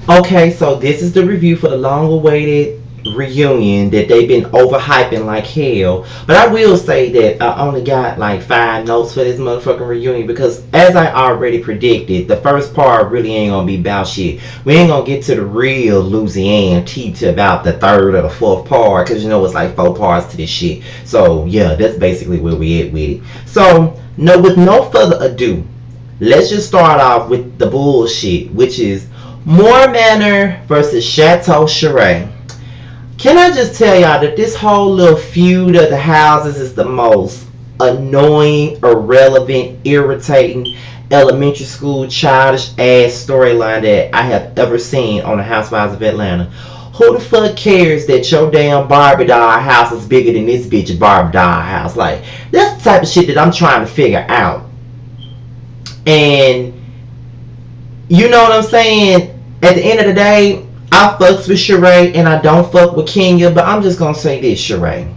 Okay, so this is the review for the long-awaited reunion that they've been overhyping like hell. But I will say that I only got like 5 notes for this motherfucking reunion because, as I already predicted, the first part really ain't gonna be about shit. We ain't gonna get to the real Louisiana tea to about the third or the fourth part because you know it's like 4 parts to this shit. So yeah, that's basically where we at with it. So no, with no further ado, let's just start off with the bullshit, which is Moore Manor versus Chateau Charest. Can I just tell y'all that this whole little feud of the houses is the most annoying, irrelevant, irritating, elementary school childish ass storyline that I have ever seen on the Housewives of Atlanta. Who the fuck cares that your damn Barbie doll house is bigger than this bitch Barbie doll house? Like, that's the type of shit that I'm trying to figure out. And you know what I'm saying? At the end of the day, I fucks with Sheree and I don't fuck with Kenya, but I'm just gonna say this, Sheree.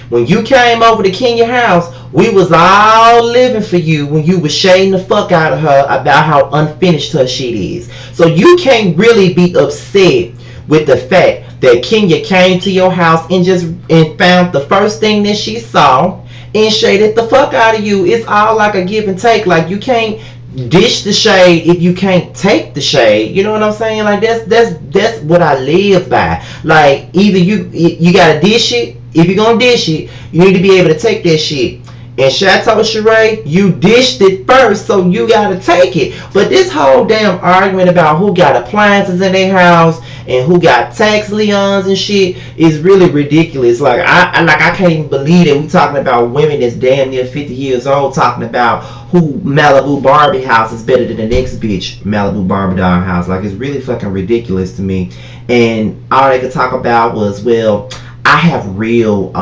When you came over to Kenya house, we was all living for you when you was shading the fuck out of her about how unfinished her shit is. So you can't really be upset with the fact that Kenya came to your house and found the first thing that she saw and shaded the fuck out of you. It's all like a give and take. Like you can't dish the shade if you can't take the shade. You know what I'm saying? Like that's what I live by. Like either you gotta dish it. If you're gonna dish it, you need to be able to take that shit. And Chateau Charest, you dished it first, so you gotta take it. But this whole damn argument about who got appliances in their house and who got tax liens and shit is really ridiculous. Like I can't even believe that we talking about women that's damn near 50 years old talking about who Malibu Barbie house is better than the next bitch Malibu Barbie doll house. Like it's really fucking ridiculous to me. And all they could talk about was, well, I have real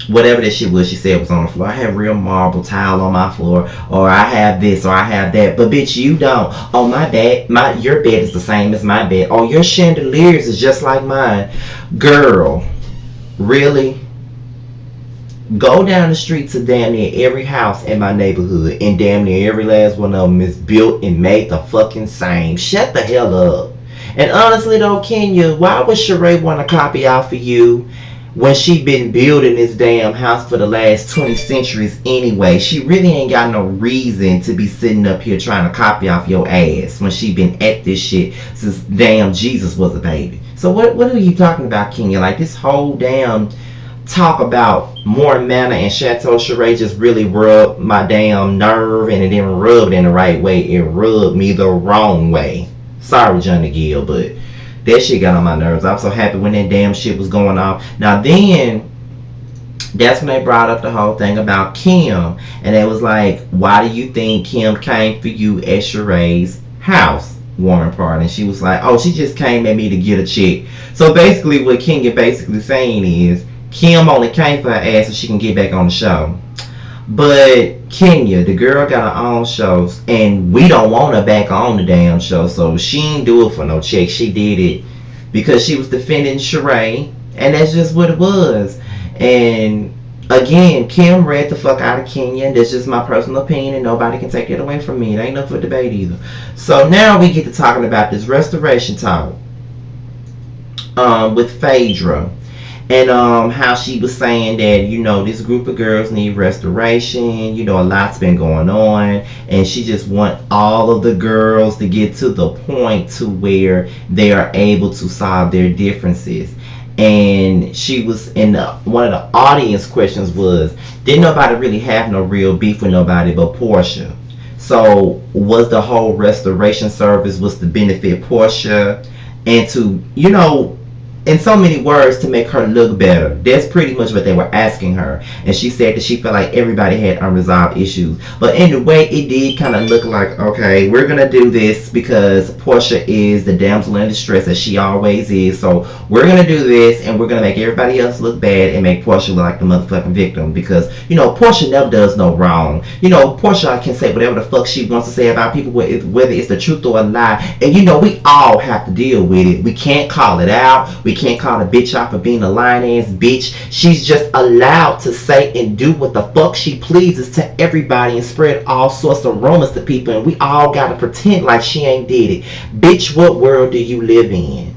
whatever that shit was she said was on the floor. I have real marble tile on my floor, or I have this, or I have that. But bitch, you don't. Oh, my bed, your bed is the same as my bed. Oh, your chandeliers is just like mine. Girl, really? Go down the street to damn near every house in my neighborhood, and damn near every last one of them is built and made the fucking same. Shut the hell up. And honestly though, Kenya, why would Sheree want to copy out for you when she been building this damn house for the last 20 centuries anyway? She really ain't got no reason to be sitting up here trying to copy off your ass when she been at this shit since damn Jesus was a baby. So what are you talking about, Kenya? Like this whole damn talk about Moore Manor and Chateau Charest just really rubbed my damn nerve, and it didn't rub it in the right way. It rubbed me the wrong way. Sorry, Johnny Gill, but that shit got on my nerves. I'm so happy when that damn shit was going off. Now then, that's when they brought up the whole thing about Kim. And it was like, why do you think Kim came for you at Sheree's house warming party? And she was like, oh, she just came at me to get a check. So basically what King is basically saying is, Kim only came for her ass so she can get back on the show. But Kenya, the girl got her own shows, and we don't want her back on the damn show, so she ain't do it for no check. She did it because she was defending Sheree, and that's just what it was. And again, Kim read the fuck out of Kenya, and that's just my personal opinion, and nobody can take it away from me. It ain't up for debate either. So now we get to talking about this restoration talk with Phaedra. And how she was saying that, you know, this group of girls need restoration. You know, a lot's been going on, and she just want all of the girls to get to the point to where they are able to solve their differences. And she was in one of the audience questions was, didn't nobody really have no real beef with nobody but Portia? So was the whole restoration service was to benefit Portia and to, you know, in so many words, to make her look better. That's pretty much what they were asking her. And she said that she felt like everybody had unresolved issues. But in a way, it did kind of look like, okay, we're going to do this because Portia is the damsel in distress as she always is. So we're going to do this, and we're going to make everybody else look bad and make Portia look like the motherfucking victim. Because, you know, Portia never does no wrong. You know, Portia can say whatever the fuck she wants to say about people, whether it's the truth or a lie. And, you know, we all have to deal with it. We can't call it out. We You can't call a bitch out for being a lying ass bitch. She's just allowed to say and do what the fuck she pleases to everybody and spread all sorts of rumors to people, and we all gotta pretend like she ain't did it. Bitch, what world do you live in?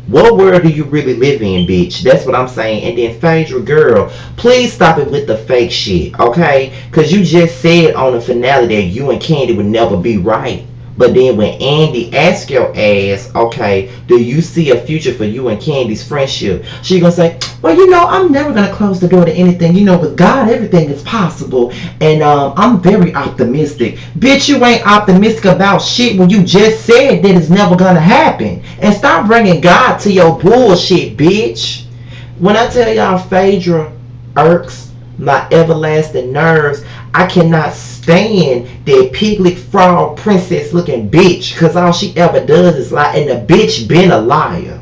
What world do you really live in, bitch? That's what I'm saying. And then Phaedra, girl, please stop it with the fake shit, okay? Because you just said on the finale that you and Candy would never be right. But then when Andy asks your ass, okay, do you see a future for you and Candy's friendship? She gonna say, well, you know, I'm never gonna close the door to anything. You know, with God, everything is possible. And I'm very optimistic. Bitch, you ain't optimistic about shit when you just said that it's never gonna happen. And stop bringing God to your bullshit, bitch. When I tell y'all Phaedra irks my everlasting nerves, I cannot stand that piglet frog princess looking bitch, because all she ever does is lie, and the bitch been a liar.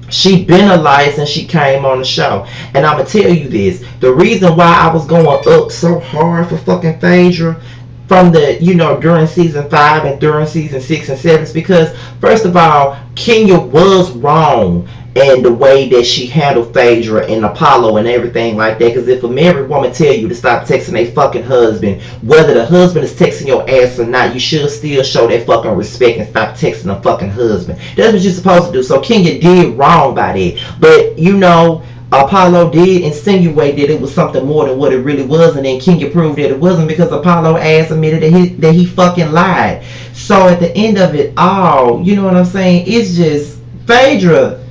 She been a liar since she came on the show. And I'ma tell you this, the reason why I was going up so hard for fucking Phaedra from the, you know, during season 5 and during season 6 and 7 is because, first of all, Kenya was wrong and the way that she handled Phaedra and Apollo and everything like that. Because if a married woman tell you to stop texting a fucking husband, whether the husband is texting your ass or not, you should still show that fucking respect and stop texting a fucking husband. That's what you're supposed to do. So Kenya did wrong by that. But, you know, Apollo did insinuate that it was something more than what it really was, and then Kenya proved that it wasn't, because Apollo ass admitted that he fucking lied. So at the end of it all, you know what I'm saying? It's just Phaedra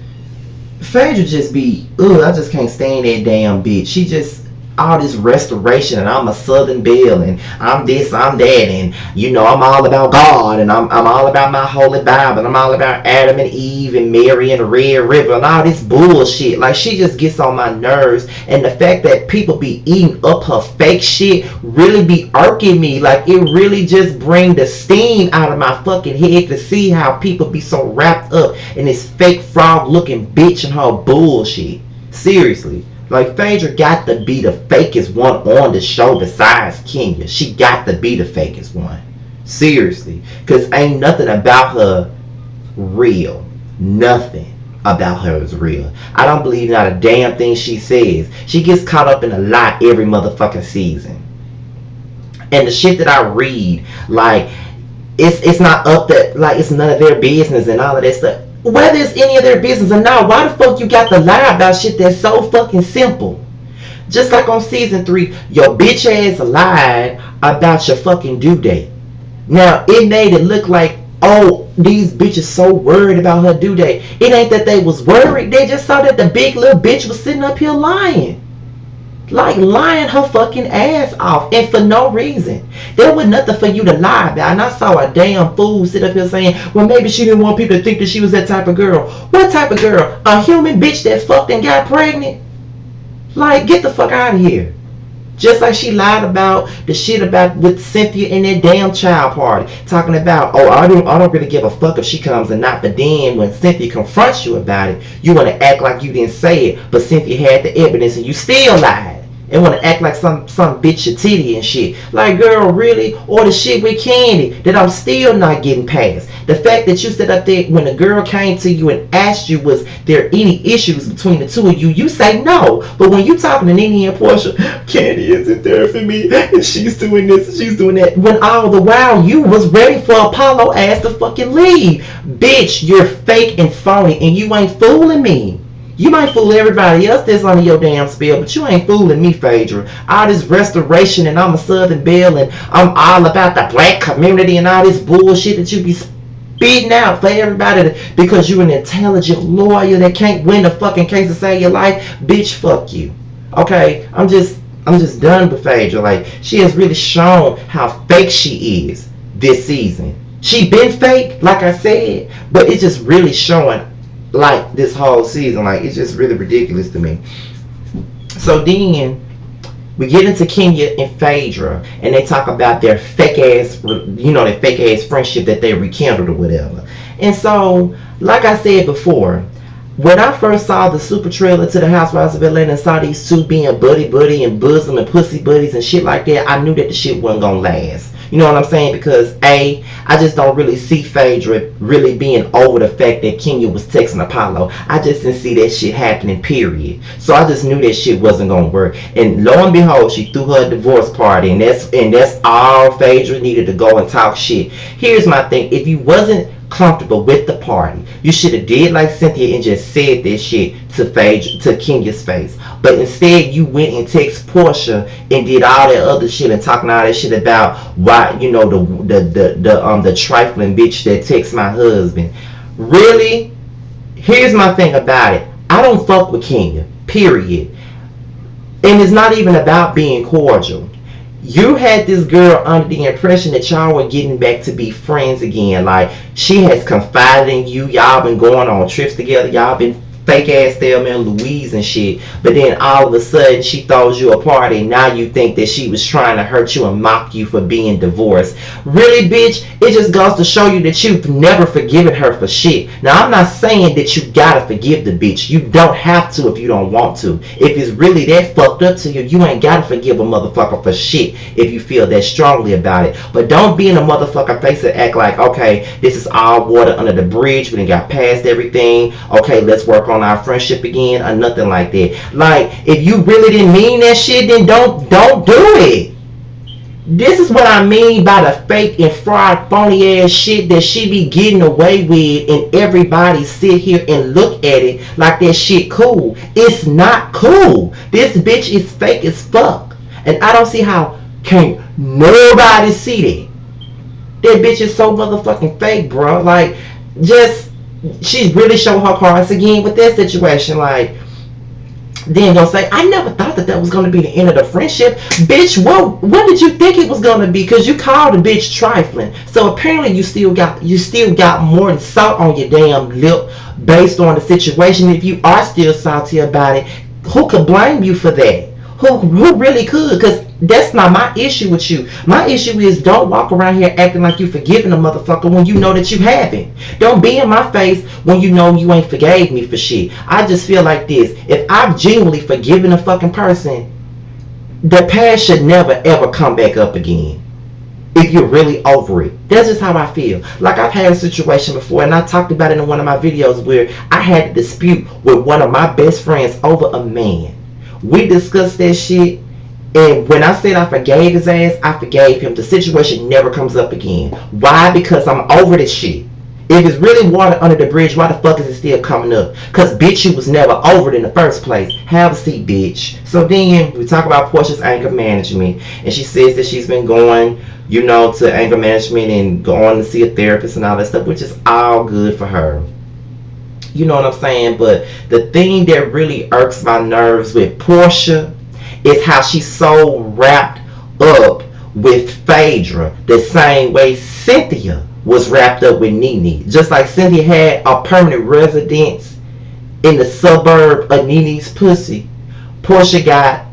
just be, I just can't stand that damn bitch. She just, all this restoration, and I'm a Southern Belle, and I'm this, I'm that, and you know, I'm all about God, and I'm all about my holy Bible, and I'm all about Adam and Eve and Mary and the Red River and all this bullshit. Like, she just gets on my nerves, and the fact that people be eating up her fake shit really be irking me. Like, it really just bring the steam out of my fucking head to see how people be so wrapped up in this fake frog looking bitch and her bullshit. Seriously. Like, Phaedra got to be the fakest one on the show besides Kenya. She got to be the fakest one. Seriously. Because ain't nothing about her real. Nothing about her is real. I don't believe not a damn thing she says. She gets caught up in a lie every motherfucking season. And the shit that I read, like, it's not up that, like, it's none of their business and all of that stuff. Whether it's any of their business or not, why the fuck you got to lie about shit that's so fucking simple? Just like on season 3, your bitch ass lied about your fucking due date. Now, it made it look like, oh, these bitches so worried about her due date. It ain't that they was worried. They just saw that the big little bitch was sitting up here lying. Like, lying her fucking ass off, and for no reason. There was nothing for you to lie about. And I saw a damn fool sit up here saying, well, maybe she didn't want people to think that she was that type of girl. What type of girl? A human bitch that fucked and got pregnant? Like, get the fuck out of here. Just like she lied about the shit about with Cynthia and that damn child party. Talking about, oh, I don't really give a fuck if she comes or not. But then when Cynthia confronts you about it, you want to act like you didn't say it. But Cynthia had the evidence and you still lied. And want to act like some bitch your titty and shit. Like, girl, really? Or the shit with Candy that I'm still not getting past. The fact that you sit up there when a girl came to you and asked you was there any issues between the two of you, you say no. But when you talking to Nene and Portia, Candy isn't there for me, and she's doing this and she's doing that. When all the while you was ready for Apollo ass to fucking leave. Bitch, you're fake and phony, and you ain't fooling me. You might fool everybody else that's under your damn spell, but you ain't fooling me, Phaedra. All this restoration and I'm a Southern Belle and I'm all about the black community and all this bullshit that you be spitting out for everybody because you're an intelligent lawyer that can't win the fucking case to save your life. Bitch, fuck you. Okay? I'm just done with Phaedra. Like, she has really shown how fake she is this season. She been fake, like I said, but it's just really showing, like, this whole season. Like, it's just really ridiculous to me. So then we get into Kenya and Phaedra, and they talk about their fake ass, you know, their fake ass friendship that they rekindled or whatever. And so, like I said before, when I first saw the super trailer to the Housewives of Atlanta and saw these two being buddy and bosom and pussy buddies and shit like that, I knew that the shit wasn't gonna last. You You know what I'm saying? Because I just don't really see Phaedra really being over the fact that Kenya was texting Apollo. I just didn't see that shit happening, period. So I just knew that shit wasn't gonna work. And lo and behold, she threw her divorce party, and that's all Phaedra needed to go and talk shit. Here's my thing: if you wasn't comfortable with the party, you should have did like Cynthia and just said this shit to Kenya's face. But instead, you went and text Portia and did all that other shit and talking all that shit about why, you know, the trifling bitch that texts my husband. Really? Here's my thing about it. I don't fuck with Kenya. Period. And it's not even about being cordial. You had this girl under the impression that y'all were getting back to be friends again. Like, she has confided in you. Y'all been going on trips together. Y'all been fake ass Thelma and Louise and shit. But then all of a sudden she throws you a party, and now you think that she was trying to hurt you and mock you for being divorced. Really, bitch? It just goes to show you that you've never forgiven her for shit. Now, I'm not saying that you gotta forgive the bitch. You don't have to if you don't want to. If it's really that fucked up to you, you ain't gotta forgive a motherfucker for shit if you feel that strongly about it. But don't be in a motherfucker face and act like, okay, this is all water under the bridge. We done got past everything. Okay, let's work on our friendship again, or nothing like that. Like, if you really didn't mean that shit, then don't do it. This is what I mean by the fake and fraud, phony ass shit that she be getting away with, and everybody sit here and look at it like that shit cool. It's not cool. This bitch is fake as fuck, and I don't see how can't nobody see that. That bitch is so motherfucking fake, bro. Like, just she's really showing her cards again with that situation. Like, then gonna say, I never thought that was gonna be the end of the friendship. Bitch, what did you think it was gonna be? Because you called the bitch trifling. So apparently you still got more than salt on your damn lip based on the situation. If you are still salty about it, who could blame you for that? Who really could? Because that's not my issue with you. My issue is, don't walk around here acting like you forgiving a motherfucker when you know that you haven't. Don't be in my face when you know you ain't forgave me for shit. I just feel like this. If I've genuinely forgiven a fucking person, the past should never ever come back up again. If you're really over it. That's just how I feel. Like, I've had a situation before, and I talked about it in one of my videos, where I had a dispute with one of my best friends over a man. We discussed that shit, and when I said I forgave his ass, I forgave him. The situation never comes up again. Why? Because I'm over this shit. If it's really water under the bridge, why the fuck is it still coming up? Because, bitch, you was never over it in the first place. Have a seat, bitch. So then we talk about Portia's anger management, and she says that she's been going, you know, to anger management and going to see a therapist and all that stuff, which is all good for her. You know what I'm saying? But the thing that really irks my nerves with Portia is how she's so wrapped up with Phaedra, the same way Cynthia was wrapped up with Nene. Just like Cynthia had a permanent residence in the suburb of Nene's pussy, Portia got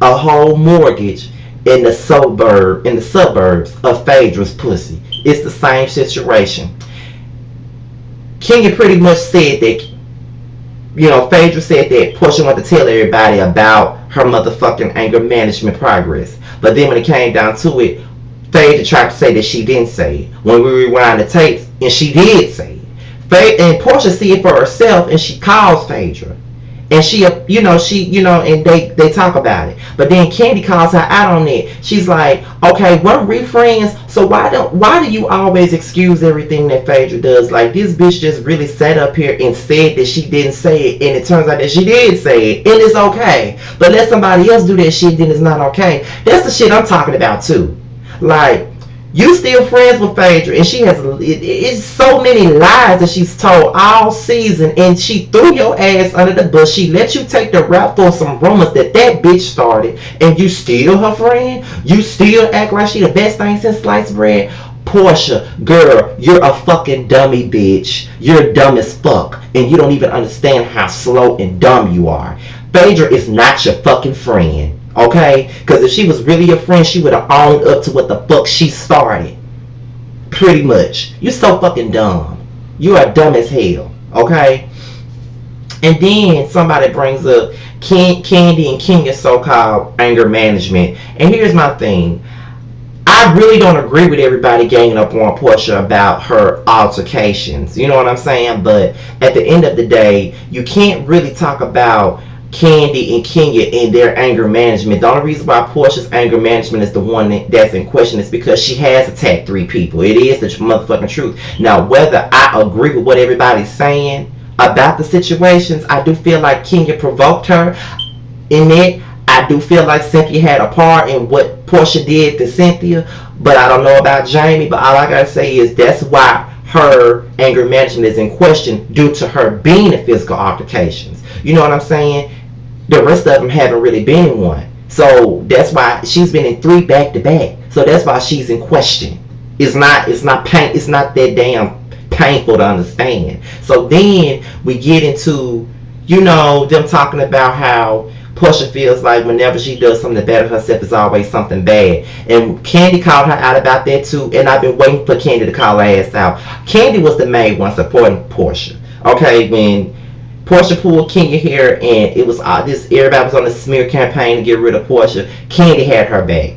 a whole mortgage in the suburbs of Phaedra's pussy. It's the same situation. Kenya pretty much said that, you know, Phaedra said that Portia wanted to tell everybody about her motherfucking anger management progress. But then when it came down to it, Phaedra tried to say that she didn't say it. When we rewind the tapes, and she did say it. And Portia see it for herself, and she calls Phaedra. And she, and they talk about it. But then Candy calls her out on it. She's like, okay, weren't we friends? So why do you always excuse everything that Phaedra does? Like, this bitch just really sat up here and said that she didn't say it, and it turns out that she did say it, and it's okay. But let somebody else do that shit, then it's not okay. That's the shit I'm talking about too. Like, you still friends with Phaedra, and she has it's so many lies that she's told all season, and she threw your ass under the bus. She let you take the rap for some rumors that bitch started, and you still her friend? You still act like she the best thing since sliced bread? Portia, girl, you're a fucking dummy, bitch. You're dumb as fuck, and you don't even understand how slow and dumb you are. Phaedra is not your fucking friend. Okay? Because if she was really your friend, she would have owned up to what the fuck she started. Pretty much. You're so fucking dumb. You are dumb as hell. Okay? And then somebody brings up Candy and Kenya's so-called anger management. And here's my thing. I really don't agree with everybody ganging up on Portia about her altercations. You know what I'm saying? But at the end of the day, you can't really talk about Candy and Kenya in their anger management. The only reason why Portia's anger management is the one that's in question is because she has attacked 3 people. It is the motherfucking truth. Now, whether I agree with what everybody's saying about the situations, I do feel like Kenya provoked her in it. I do feel like Cynthia had a part in what Portia did to Cynthia, but I don't know about Jamie. But all I gotta say is that's why her anger management is in question due to her being in physical altercations. You know what I'm saying? The rest of them haven't really been in one, so that's why she's been in 3 back to back. So that's why she's in question. It's not that damn painful to understand. So then we get into, them talking about how Portia feels like whenever she does something to better herself, it's always something bad. And Candy called her out about that too, and I've been waiting for Candy to call her ass out. Candy was the main one supporting Portia. Okay, when Portia pulled Kenya here and it was everybody was on the smear campaign to get rid of Portia, Candy had her back.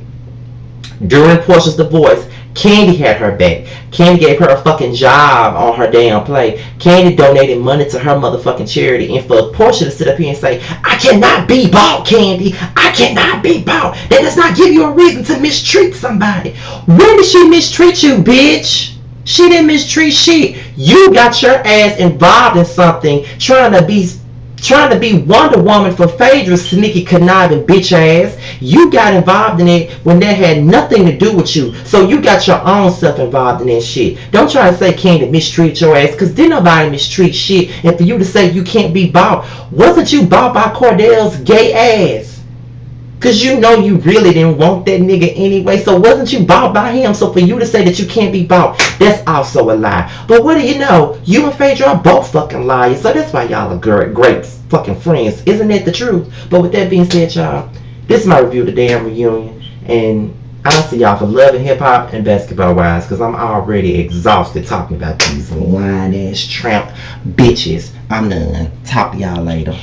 During Portia's divorce, Candy had her back. Candy gave her a fucking job on her damn play. Candy donated money to her motherfucking charity. And for Portia to sit up here and say, I cannot be bought, Candy. I cannot be bought. That does not give you a reason to mistreat somebody. When did she mistreat you, bitch? She didn't mistreat shit. You got your ass involved in something trying to be Wonder Woman for Phaedra's sneaky conniving bitch ass. You got involved in it when that had nothing to do with you. So you got your own self involved in that shit. Don't try to say Candy mistreat your ass, because didn't nobody mistreat shit. And for you to say you can't be bought, wasn't you bought by Cordell's gay ass? Because you know you really didn't want that nigga anyway. So wasn't you bought by him? So for you to say that you can't be bought, that's also a lie. But what do you know? You and Phaedra are both fucking liars. So that's why y'all are great fucking friends. Isn't that the truth? But with that being said, y'all, this is my review of the damn reunion. And I'll see y'all for Love and Hip Hop and Basketball Wives, because I'm already exhausted talking about these lying ass tramp bitches. I'm done. Talk to y'all later.